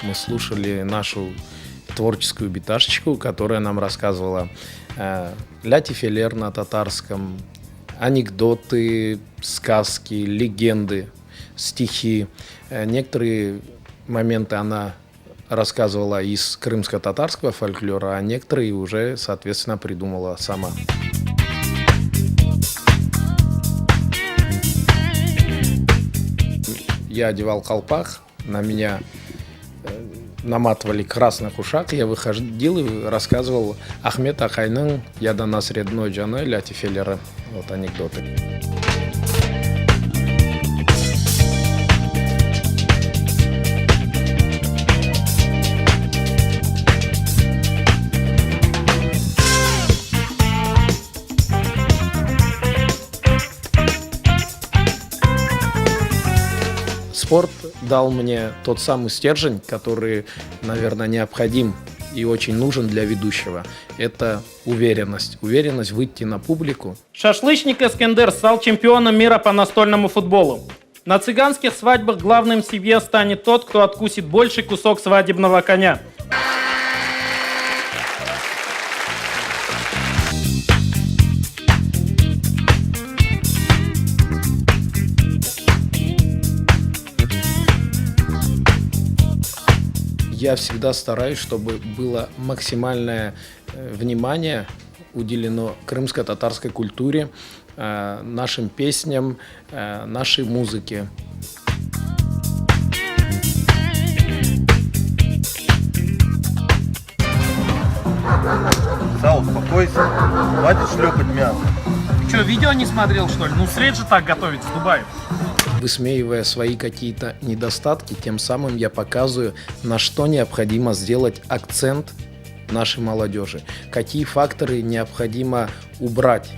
мы слушали нашу творческую биташечку, которая нам рассказывала ля-ти-фелер на татарском, анекдоты, сказки, легенды, стихи. Некоторые моменты она рассказывала из крымско-татарского фольклора, а некоторые уже, соответственно, придумала сама. Я одевал колпак, на меня наматывали красных ушак, я выходил и рассказывал Ахмет Акайның яда насредной жаны ля-ти-фелері. Вот анекдоты. Спорт дал мне тот самый стержень, который, наверное, необходим и очень нужен для ведущего. Это уверенность. Уверенность выйти на публику. Шашлычник Эскендер стал чемпионом мира по настольному футболу. На цыганских свадьбах главным в семье станет тот, кто откусит больший кусок свадебного коня. Я всегда стараюсь, чтобы было максимальное внимание уделено крымско-татарской культуре, нашим песням, нашей музыке. Сау, успокойся, хватит шлепать мясо. Ты что, видео не смотрел, что ли? Ну, средь же так готовить в Дубае. Высмеивая свои какие-то недостатки, тем самым я показываю, на что необходимо сделать акцент нашей молодежи, какие факторы необходимо убрать.